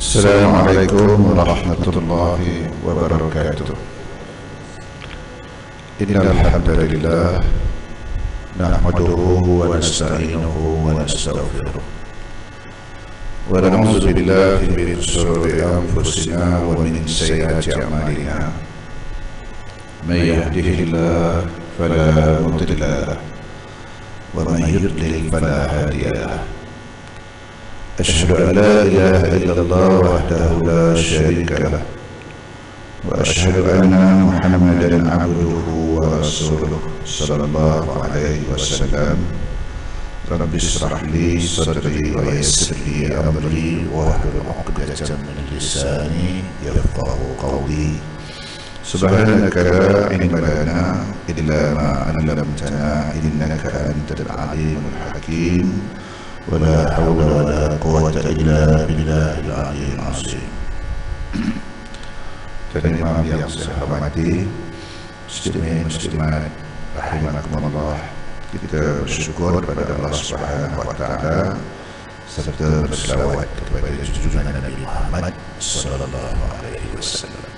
السلام عليكم ورحمة الله وبركاته. إن الحمد لله نحمده ونستعينه ونستغفره ونعوذ بالله من شرور أنفسنا ومن سيئات أعمالنا. من يهده الله فلا مضل له ومن يضلل فلا هادي له. أشهد أن لا إله إلا الله وحده لا شريك له وأشهد أن محمدا عبده ورسوله صلى الله عليه وسلم. رب اشرح لي صدري ويسر لي أمري واحلل عقدة من لساني يفقهوا قولي. سبحانك لا علم لنا إلا ما علمتنا إنك أنت العليم الحكيم. ولا حول ولا قوة إلا بالله العلي العظيم. Jemaah yang saya hormati, muslimin muslimat rahimakumullah, kita bersyukur kepada Allah Subhanahu wa taala serta berselawat kepada junjungan Nabi Muhammad sallallahu alaihi wasallam.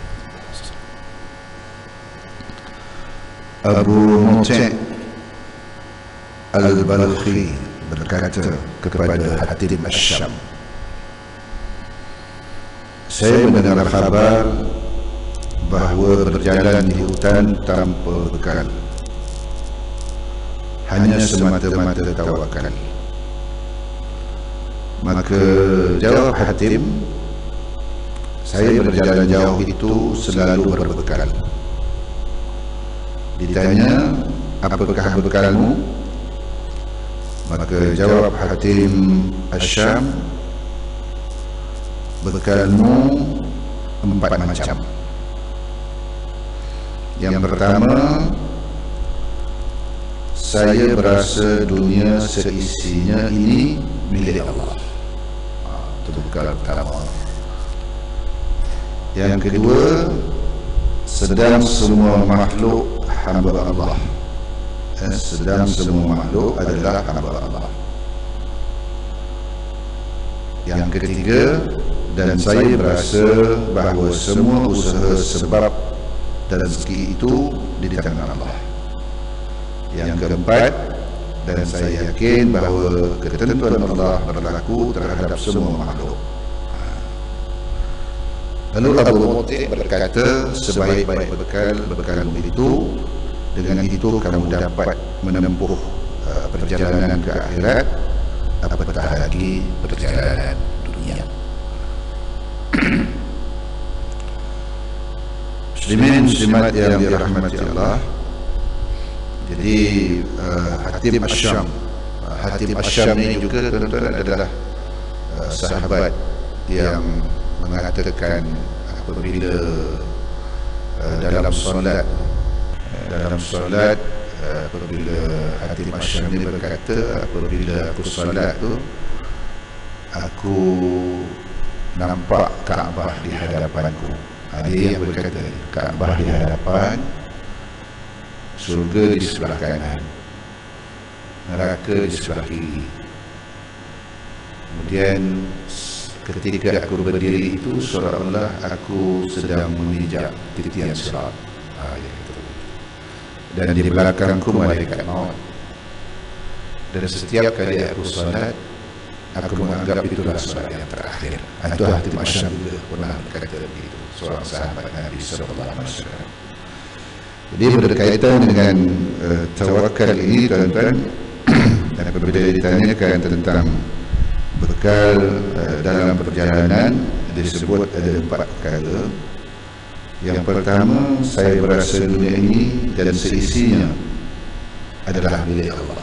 Abu Muti' Al-Balkhi berkata kepada Hatim Asyam, saya mendengar kabar bahawa berjalan di hutan tanpa bekal hanya semata-mata tawakal. Maka jawab Hatim, saya berjalan jauh itu selalu berbekal. Ditanya, apakah bekalmu? Maka jawab Hatim Asyam, bekalmu 4 macam. Yang pertama, saya berasa dunia seisinya ini milik Allah. Itu bekal pertama. Yang kedua, sedang semua makhluk hamba Allah. Sedang semua makhluk adalah hamba Allah. Yang ketiga, dan saya berasa bahawa semua usaha sebab dan rezeki itu di tangan Allah. Yang keempat, dan saya yakin bahawa ketentuan Allah berlaku terhadap semua makhluk. Lalu Abu Muti' berkata, sebaik-baik bekalmu itu, dengan itu kamu dapat menempuh perjalanan ke akhirat, apatah lagi perjalanan dunia. Muslimin muslimat yang dirahmati Allah. Jadi Hatim Asyam, Hatim Asyam ini juga tuan-tuan adalah sahabat yang mengatakan apabila dalam solat apabila Hatim Asyam ini berkata, apabila aku solat tu aku nampak Kaabah di hadapanku. Dia yang berkata, Kaabah di hadapan, surga di sebelah kanan, neraka di sebelah kiri. Kemudian ketika aku berdiri itu, seolah-olah aku sedang menginjak titian sirat. Dan di belakangku malaikat maut. Dan setiap kali aku salat, aku menganggap itulah salat yang terakhir. Itu Hatim Asyam juga pernah berkata begitu, seorang sahabat Nabi sallallahu alaihi wasallam. Jadi berkaitan dengan tawakal ini, tuan-tuan, dan apabila ditanyakan tentang bekal dalam perjalanan, disebut ada 4 perkara. Yang pertama, saya berasa dunia ini dan seisinya adalah milik Allah.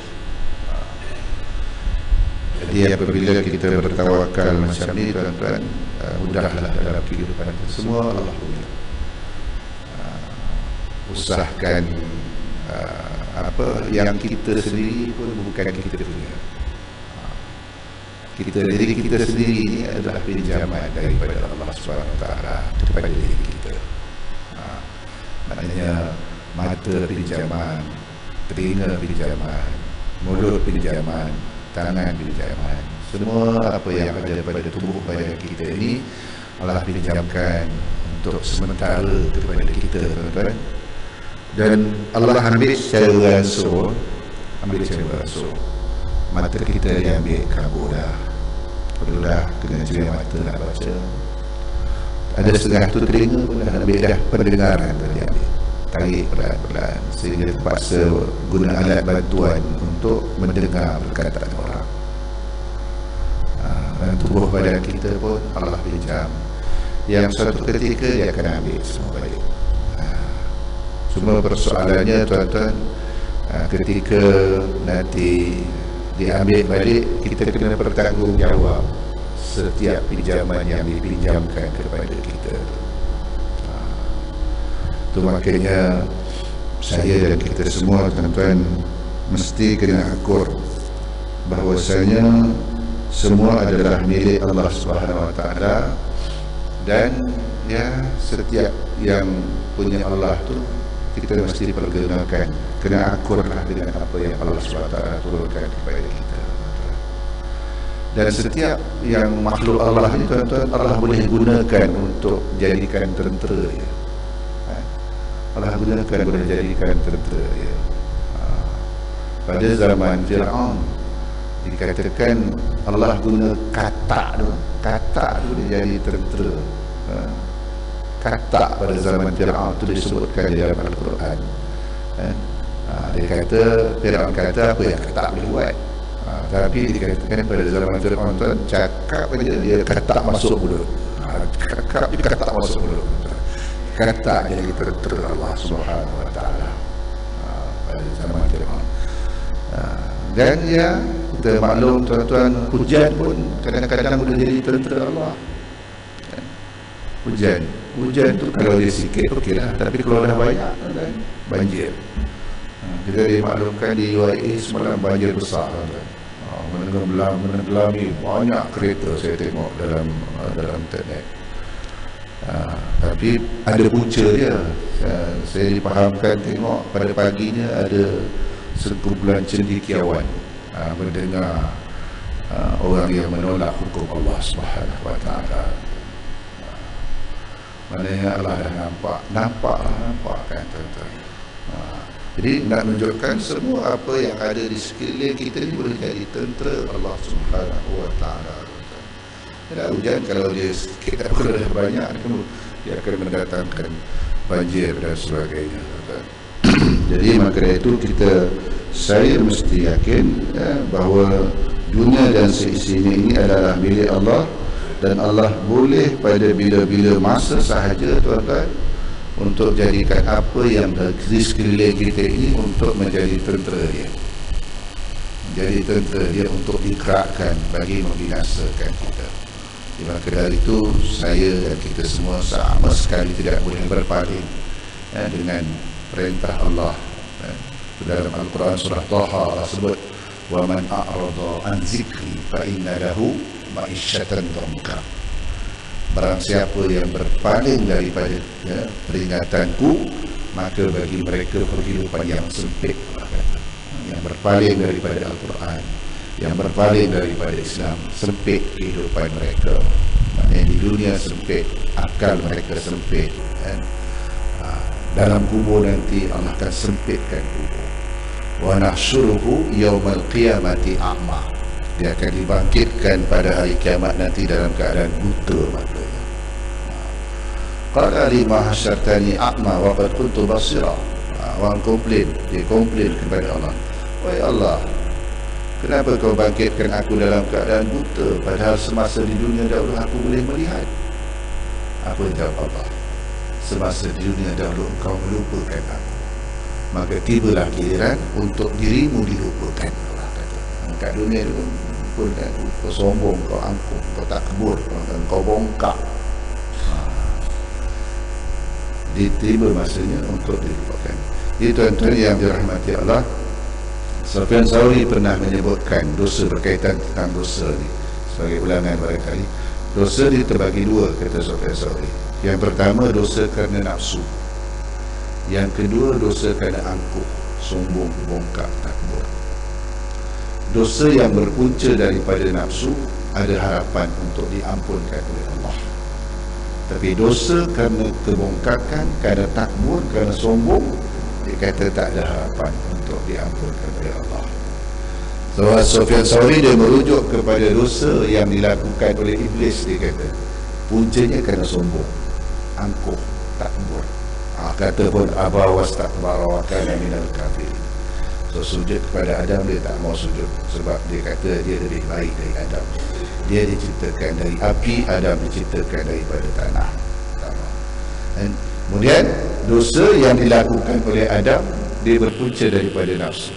Jadi apabila kita bertawakal macam ni, tuan-tuan, mudahlah dalam kehidupan kita semua. Allah punya. Usahakan apa yang kita sendiri pun bukan kita punya. Diri kita sendiri ini adalah pinjaman daripada Allah SWT kepada diri kita. Maknanya mata pinjaman, telinga pinjaman, mulut pinjaman, tangan pinjaman, Semua apa yang ada pada tubuh badan kita ini Allah pinjamkan untuk sementara kepada kita, tuan-tuan. Dan Allah ambil secara langsung, mata kita diambil kabur dah. Perlulah kena jaga mata nak baca. Ada setengah tu telinga pun dah ambil dah, pendengaran tadi ambil. Tarik pelan-pelan sehingga terpaksa guna alat bantuan untuk mendengar perkataan orang. Dan tubuh badan kita pun Allah pinjam, yang suatu ketika dia akan ambil semua balik. Cuma persoalannya, tuan-tuan, ketika nanti diambil balik, kita kena bertanggungjawab setiap pinjaman yang dipinjamkan kepada kita. Itu makanya saya dan kita semua, tuan-tuan, mesti kena akur bahwasanya semua adalah milik Allah Subhanahu Wa Taala, dan ya setiap yang punya Allah tu kita mesti pergunakan, kena akurlah dengan apa yang Allah Subhanahu Wa Taala turunkan kepada kita. Dan setiap yang makhluk Allah ni, tuan-tuan, Allah boleh gunakan untuk jadikan tentera ya. Allah gunakan boleh jadikan tentera ya. Pada zaman Fir'aun dikatakan Allah guna katak tu dia jadi tentera. Katak pada zaman Fir'aun tu disebutkan di dalam Al-Quran. Dia kata, Fir'aun kata apa yang katak boleh buat. Tapi dikatakan pada zaman Fir'aun tu cakap aja dia katak masuk mulut. Cakap dia katak masuk mulut. Katak jadi tentera Allah Subhanahu Wa Taala pada zaman Fir'aun. Dan ya kita maklum, tuan-tuan, hujan pun kadang-kadang boleh jadi tentera Allah. Hujan tu kalau dia sikit okeylah, tapi kalau dah banyak kan banjir. Kita dimaklumkan di UAE semalam banjir besar, tuan-tuan. Menenggelami banyak kereta saya tengok dalam internet. Tapi ada punca dia. Saya dipahamkan tengok pada paginya ada sekumpulan cendekiawan mendengar orang yang menolak hukum Allah Subhanahu Wa Taala. Maknanya Allah dah nampak kan, tuan-tuan. Jadi nak menunjukkan semua apa yang ada di sekeliling kita ni boleh jadi tentera Allah Subhanahu Wa Taala. Tidak hujan kalau dia sikit, tapi kalau dah banyak dia akan mendatangkan banjir dan sebagainya, tuan-tuan. Jadi maka itu saya mesti yakin bahawa dunia dan seisinya ini adalah milik Allah, dan Allah boleh pada bila-bila masa sahaja, tuan-tuan, untuk jadikan apa yang di sekeliling kita ini untuk menjadi tentera dia. Menjadi tentera dia untuk digerakkan bagi membinasakan kita. Maka dari itu saya dan kita semua sama sekali tidak boleh berpaling dengan perintah Allah. Dalam Al-Quran surah Taha Allah sebut, wa man a'rada an zikri fa inna lahu ma'isyatan dhanka. Barang siapa yang berpaling daripada peringatanku, maka bagi mereka kehidupan yang sempit. Yang berpaling daripada Al-Quran, yang berpaling daripada Islam, sempit kehidupan mereka. Maknanya di dunia sempit, akal mereka sempit, dalam kubur nanti Allah akan sempitkan kubur. Wa nahsyuruhu yaumal qiyamati a'ma. Dia akan dibangkitkan pada hari kiamat nanti dalam keadaan buta matanya. Qala lima hasyartani a'ma wa qad kuntu basira. Orang dia komplain kepada Allah, wahai Allah, kenapa kau bangkitkan aku dalam keadaan buta, padahal semasa di dunia dahulu aku boleh melihat? Apa jawab Allah? Semasa di dunia dahulu kau melupakan aku, maka tibalah giliran untuk dirimu dilupakan. Allah kata, kat dunia dulu pun kau sombong, kau angkuh, kau tak kebur, kau bongkak. Tiba masanya untuk dilupakan. Jadi tuan-tuan yang dirahmati Allah, Sufyan Tsauri pernah menyebutkan dosa berkaitan tentang dosa ni sebagai ulangan barangkali. Dosa ni terbagi dua, kata Sufyan Tsauri. Yang pertama dosa kerana nafsu, yang kedua dosa kerana angkuh, sombong, bongkak, takbur. dosa yang berpunca daripada nafsu ada harapan untuk diampunkan oleh Allah. Tapi dosa kerana kebongkakan, kerana takbur, kerana sombong, dia kata tak ada harapan untuk diampunkan oleh Allah. So, Sufyan Tsauri dia merujuk kepada dosa yang dilakukan oleh iblis. Dia kata puncanya kerana sombong, angkuh, takbur. Kata pun aba wastakbara wa kana minal kafirin. So sujud kepada Adam, dia tak mau sujud sebab dia kata dia lebih baik dari Adam. Dia diciptakan dari api, Adam diciptakan daripada tanah. Dan kemudian dosa yang dilakukan oleh Adam, dia berpunca daripada nafsu.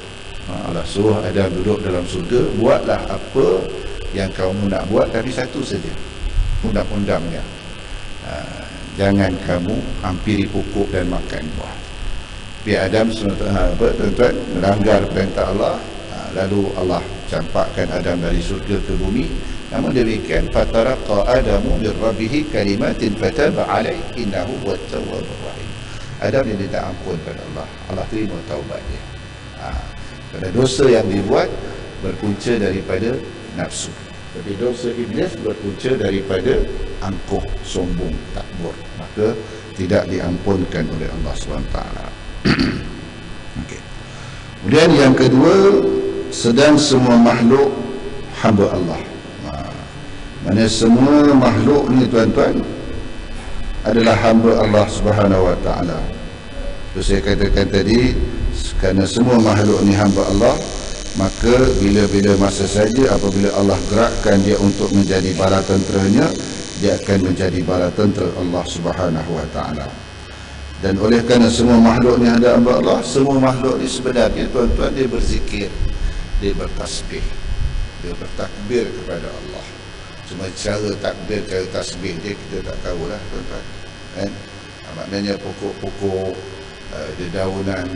Allah suruh Adam duduk dalam surga, buatlah apa yang kamu nak buat, tapi satu saja undang-undangnya, jangan kamu hampiri pokok dan makan buah. Biar Adam tuan-tuan melanggar perintah Allah, lalu Allah campakkan Adam dari surga ke bumi. Namun demikian, fataraqa Adamu min rabbih kalimatin fataba alaihi innahu huwat tawwabur rahim. Adam dia minta ampun pada Allah, Allah terima taubat dia. Kerana dosa yang dibuat berpunca daripada nafsu, tapi dosa iblis berpunca daripada angkuh, sombong, takbur, maka tidak diampunkan oleh Allah SWT. Okay. Kemudian yang kedua, sedang semua makhluk hamba Allah. Mana semua makhluk ni tuan-tuan adalah hamba Allah Subhanahu Wa Taala. Terus saya katakan tadi, kerana semua makhluk ni hamba Allah, maka bila-bila masa saja apabila Allah gerakkan dia untuk menjadi bala tenteranya, dia akan menjadi bala tentera Allah Subhanahu Wa Taala. Dan oleh kerana semua makhluk ni ada hamba Allah, semua makhluk ni sebenarnya tuan-tuan dia berzikir, dia bertasbih, dia bertakbir kepada Allah. Cuma cara takbir, cara tasbih dia kita tak tahulah tuan-tuan, kan? Maknanya pokok-pokok, dedaunan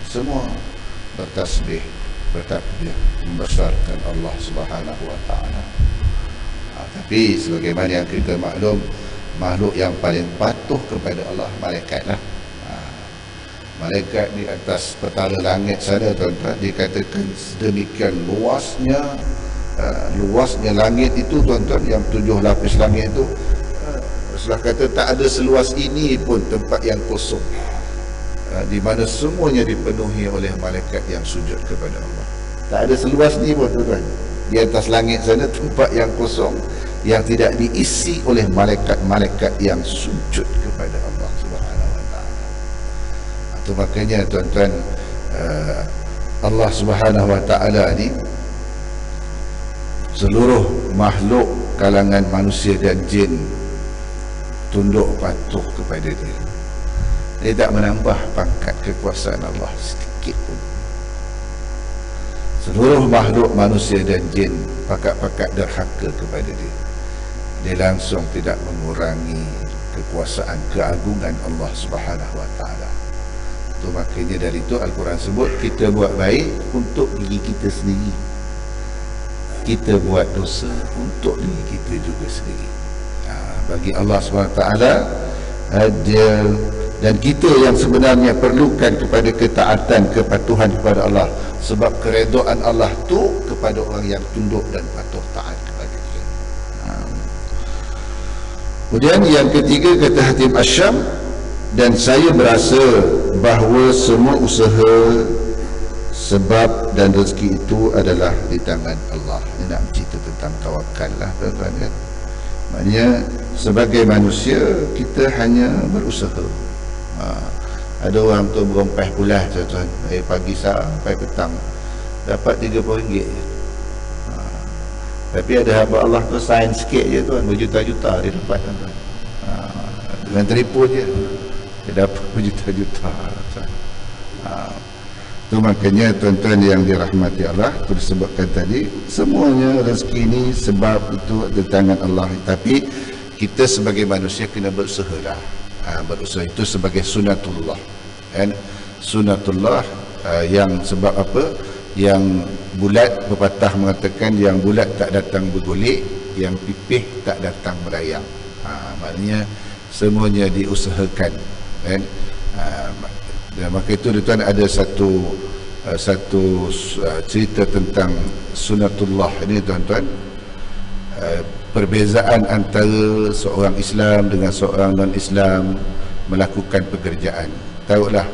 semua bertasbih, bertakbir, membesarkan Allah Subhanahu Wa Taala. Tapi sebagaimana yang kita maklum, makhluk yang paling patuh kepada Allah malaikat lah. Malaikat di atas petala langit sana tuan-tuan, dikatakan sedemikian luasnya langit itu tuan-tuan, yang 7 lapis langit itu, Rasulullah kata tak ada seluas ini pun tempat yang kosong, di mana semuanya dipenuhi oleh malaikat yang sujud kepada Allah. Tak ada seluas ni pun tuan-tuan, di atas langit sana tempat yang kosong yang tidak diisi oleh malaikat-malaikat yang sujud kepada Allah Subhanahu Wa Taala. Itu makanya tuan-tuan, Allah Subhanahu Wa Taala ni seluruh makhluk kalangan manusia dan jin tunduk patuh kepada dia. Dia tak menambah pangkat kekuasaan Allah sedikit pun. Seluruh makhluk manusia dan jin pakat-pakat derhaka kepada dia. Dia langsung tidak mengurangi kekuasaan, keagungan Allah Subhanahu Wa Taala. Itu makanya dari itu Al-Quran sebut kita buat baik untuk diri kita sendiri, kita buat dosa untuk diri kita juga sendiri. Bagi Allah SWT, dia dan kita yang sebenarnya perlukan kepada ketaatan, kepatuhan kepada Allah, sebab keredaan Allah tu kepada orang yang tunduk dan patuh taat kepada dia. Kemudian yang ketiga, kata Hatim Asyam, dan saya berasa bahawa semua usaha, sebab dan rezeki itu adalah di tangan Allah. Ini nak cerita tentang tawakal lah tuan-tuan, kan? Maknanya sebagai manusia kita hanya berusaha. Ada orang tu berompas pulas tuan-tuan, dari pagi sampai petang dapat RM30 je. Tapi ada hamba Allah tu sign sikit je tuan, berjuta-juta dia dapat tuan-tuan. Dengan telefon je dia dapat berjuta-juta tuan. Itu makanya tuan-tuan yang dirahmati Allah, itu disebutkan tadi, semuanya rezeki ini sebab itu di tangan Allah. Tapi kita sebagai manusia kena berusaha lah. Berusaha itu sebagai sunatullah, kan? Sunatullah yang sebab apa? Yang bulat, pepatah mengatakan yang bulat tak datang bergolek, yang pipih tak datang merayang. Maknanya semuanya diusahakan, kan? Dan maka itu tuan ada satu satu cerita tentang sunatullah ini tuan-tuan. Perbezaan antara seorang Islam dengan seorang non-Islam melakukan pekerjaan. Tahulah,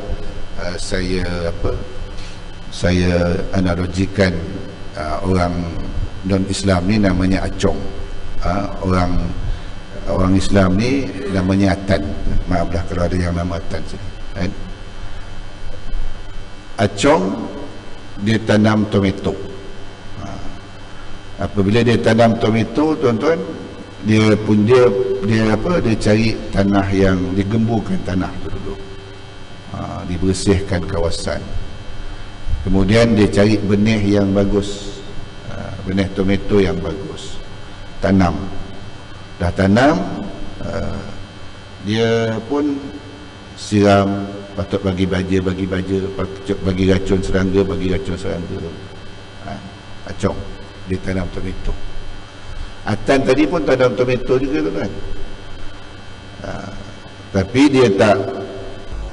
saya analogikan orang non-Islam ni namanya acong. Orang Islam ni namanya atan. Maaflah kalau ada yang nama atan sini. Acong dia tanam tomato. Apabila dia tanam tomato, tuan-tuan, dia cari tanah yang digemburkan tanah dulu. Dibersihkan kawasan. Kemudian dia cari benih yang bagus, benih tomato yang bagus, tanam. Dah tanam, dia pun siram, patut bagi baja, patut bagi racun serangga, acong, dia tanam tomato. Atan tadi pun tanam tomato juga, tuan. Tapi dia tak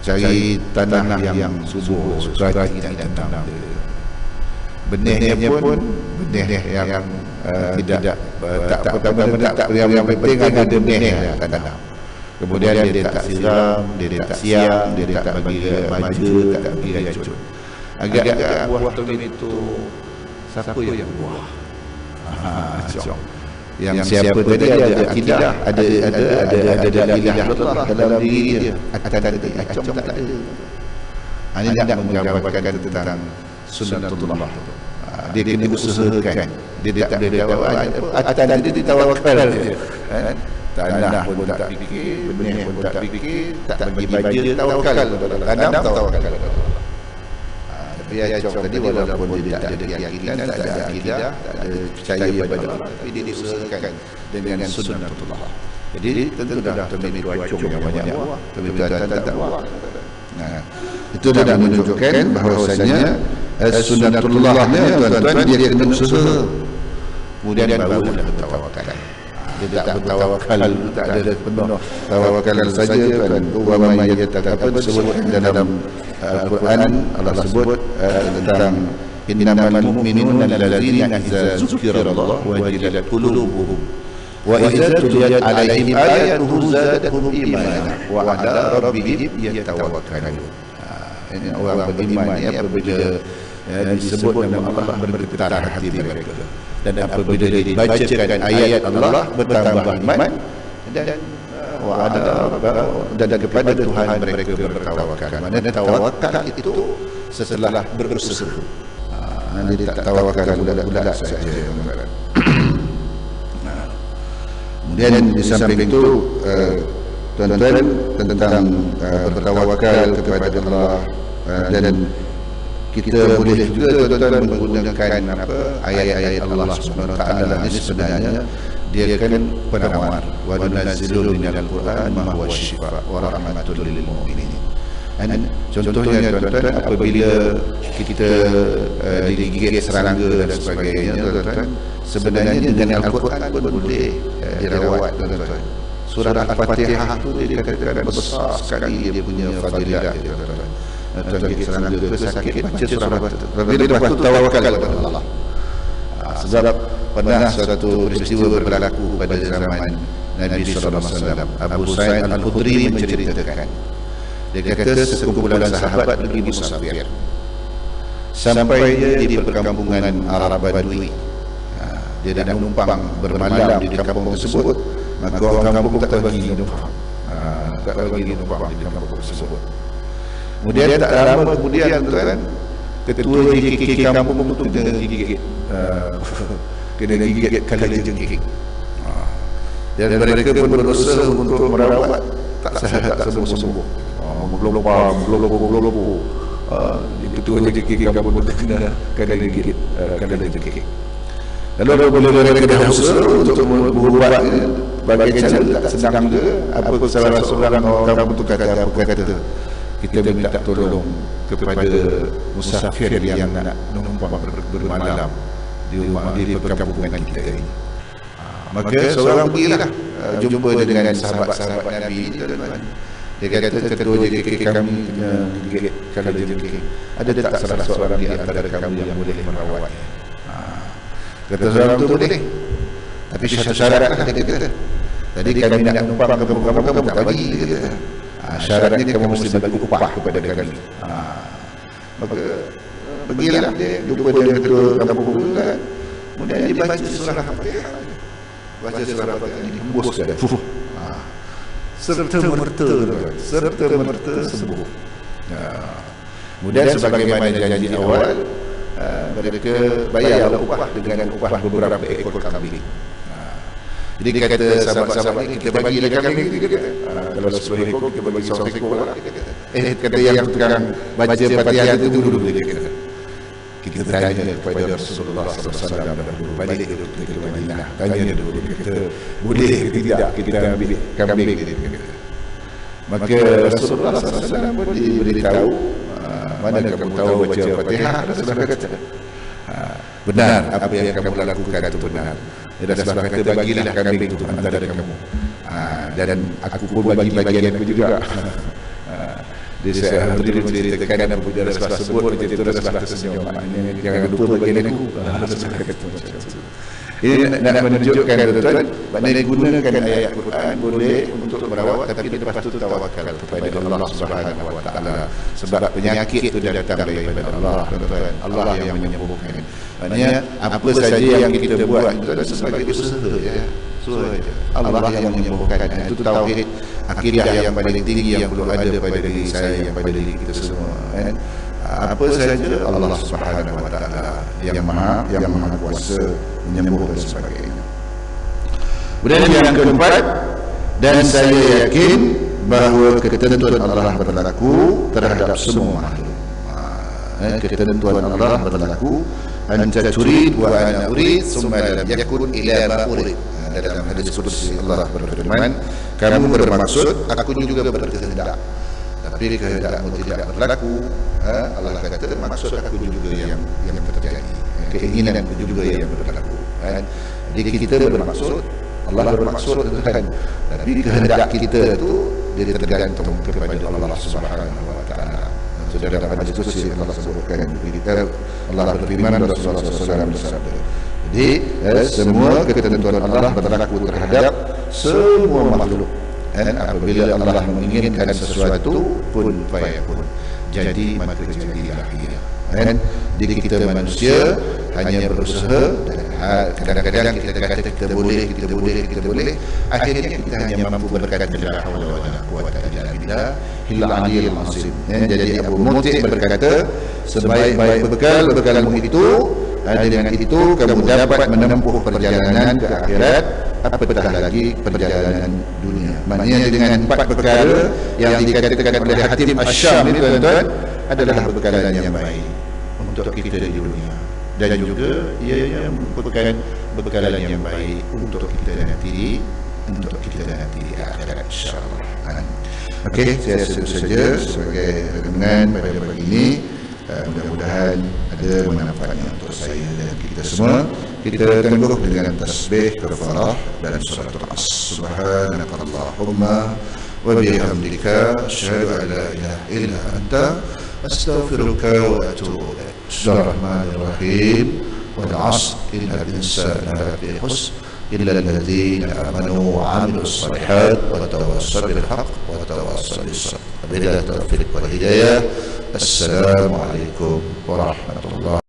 cari tanah yang subur, suka tidak tanam. Benihnya pun benih yang tidak yang penting ada benih tanam. Kemudian dia tak siram, dia tak siam, dia tak bagi baja, tak bagi racun. Agak-agak buah tomato siapa yang buah? Yang siapa tadi ada akidah, ada ilah Allah dalam diri dia. Acong tak ada. Ini nak menggambarkan tentang sunatullah. Dia kena usahakan. Dia tak boleh atan dia ditawakal je. Tanah pun tak fikir, benih pun tak fikir, tak bagi baja, tawakal. Tanam tawakal. Tapi acong tadi walaupun dia tak ada keyakinan, tak ada akidah, tak ada percaya pada Allah, tapi dia diusahakan dengan sunatullah. Jadi tentu dah tomato acong yang banyak buah, tomato atan tak buah. Itu dah menunjukkan bahawasanya sunatullahnya, tuan-tuan, dia kena usaha. Kemudian baru bertawakal. Dia tak bertawakal, tak ada penuh tawakal saja, tuan. Wa man yattaqillaha disebutkan dalam Al-Quran, Allah sebut tentang innamal mu'minuna allazina idza dzukirallahu wajilat qulubuhum wa idza tuliyat 'alaihim ayatuhu zadatuhum imanan wa 'ala rabbihim yatawakkalun. Ini orang beriman apabila disebut nama Allah bergetar hati mereka, dan apabila dibacakan ayat Allah bertambah iman, dan kepada Tuhan mereka bertawakal. Mana tawakal itu setelah berusaha. Dia tak tawakal bulat-bulat saja. Kemudian di samping itu, tuan-tuan, tentang bertawakal kepada Allah, dan kita boleh juga, tuan-tuan, menggunakan ayat-ayat Allah Subhanahu Wa Taala ini. Sebenarnya dia kan penawar. Wa nunazzilu minal Qur'an ma huwa shifaa wa rahmatul lil mu'minin. Contohnya, tuan-tuan, apabila kita digigit serangga dan sebagainya, tuan-tuan, sebenarnya dengan Al-Quran pun boleh dirawat, tuan-tuan. Surah Al-Fatihah itu dikatakan besar sekali dia punya fadilah, tuan-tuan. Tuan gigit serangga ke sakit, baca surah Al-Fatihah, tawakal kepada Allah. Sebab pernah suatu peristiwa berlaku pada zaman Nabi SAW. Abu Sa'id Al-Khudri menceritakan, dia kata sekumpulan sahabat pergi musafir. Sampai dia di perkampungan Arab Badui. Dia dah menumpang bermalam di kampung tersebut, maka orang kampung tak bagi numpang. Tak bagi numpang di kampung tersebut. Kemudian tak lama kemudian, tuan, ketua JKK kampung itu kena gigit kala jengking. Dan mereka pun berusaha untuk merawat, tak sembuh-sembuh. Belum. Ketua JKK kampung itu kena gigit kala jengking. Lalu apabila mereka dah usaha untuk berubat, bagai cara tak senang juga. Apa salah seorang orang kampung itu kata, kita minta tolong kepada musafir yang nak menumpang bermalam di rumah di perkampungan kita ini. Maka seorang pergilah jumpa dengan sahabat-sahabat Nabi ini, tuan-tuan. Dia kata ketua JKK kami kena gigit kala jengking. Ada tak salah seorang di antara kamu yang boleh merawatnya? Kata seorang tu boleh. Tapi satu syarat lah dia kata. Tadi kami nak numpang ke kamu tak bagi dia kata. Syaratnya kamu mesti bagi upah kepada kami. Maka pergilah dia jumpa dengan ketua kampung tu kan. Kemudian dia baca surah Al-Fatihah. Baca surah Al-Fatihah ni hembuskan. Serta merta sembuh. Kemudian sebagaimana janji awal, mereka bayarlah upah dengan upah beberapa ekor kambing. Jadi kata sahabat-sahabat ni, kita bagilah kambing ni kata. Kalau 10 ekor kita bagi 1 ekor lah. Kata yang tukang baca Fatihah itu dulu dia kata. Kita tanya kepada Rasulullah SAW dahulu, balik ke Madinah, tanya dulu, kata boleh ke tidak kita ambil kambing dia kata. Maka Rasulullah SAW pun diberitahu, mana kamu tahu baca Fatihah? Rasulullah kata benar, apa yang kamu lakukan itu benar. Rasulullah kata bagilah kambing itu antara kamu, dan aku pun bagi bagian aku juga. Dia saya ceritakan apa yang Rasulullah sebut macam itu, Rasulullah tersenyum. Jangan lupa bagian aku. Rasulullah kata macam itu. Ini nak menunjukkan tuan-tuan, maknanya gunakan ayat Quran boleh untuk merawat, tapi lepas itu tawakal kepada Allah Subhanahu Wa Taala. Sebab penyakit itu datang daripada Allah, tuan-tuan. Allah yang menyembuhkan. Maknanya apa saja yang kita buat itu adalah sebagai usaha ya. Allah yang menyembuhkan. Itu tauhid akidah yang paling tinggi yang perlu ada pada diri saya, yang pada diri kita semua kan. Apa saja Allah Subhanahu Wa Taala yang maha kuasa menyembuhkan dan sebagainya. Kemudian yang keempat, dan saya yakin bahawa ketentuan Allah berlaku terhadap semua makhluk. Ketentuan Allah berlaku, anta turid wa ana urid thumma lam yakun ila ma urid. Dalam hadis qudsi Allah berfirman, kamu bermaksud, aku juga berkehendak, tapi kehendakmu tidak berlaku. Allah kata maksud aku juga yang terjadi, keinginanku juga yang berlaku. Jadi kita bermaksud, Allah bermaksud kan, tapi kehendak kita itu dia tergantung kepada Allah Subhanahu Wa Taala. Dalam hadis qudsi Allah sebutkan, Allah berfirman, Rasulullah SAW bersabda, jadi semua ketentuan Allah berlaku terhadap semua makhluk. Dan apabila Allah menginginkan sesuatu pun fayakun, jadi maka jadilah ia. Jadi kita manusia hanya berusaha, dan kadang-kadang kita kata kita boleh, akhirnya kita hanya mampu berkata la haula wala quwwata illa billahil aliyyil azim. Jadi Abu Muti berkata, sebaik-baik bekalmu itu, dengan itu kamu dapat menempuh perjalanan ke akhirat, apatah lagi perjalanan dunia. Maknanya dengan 4 perkara yang dikatakan oleh Hatim Asyam ini tuan-tuan adalah bekalan yang baik untuk kita di dunia, dan juga ia merupakan bekalan yang baik untuk kita nanti di akhirat insya-Allah. Okey, saya sebut saja sebagai renungan pada pagi ini. Mudah-mudahan ada manfaatnya untuk saya dan kita semua. Kita tengok dengan tasbih, kafarah dan surat As. Subhanakallahumma wa bihamdika asyhadu an la ilaha illa anta astaghfiruka wa atubu ilaik. Bismillahirrahmanirrahim. Wal 'ashr innal insana lafi khusr illa alladhina amanu wa 'amilus shalihat wa tawassaw bil haqq wa tawassaw bis sabr. Bila taufiq wal hidayah. Assalamualaikum warahmatullahi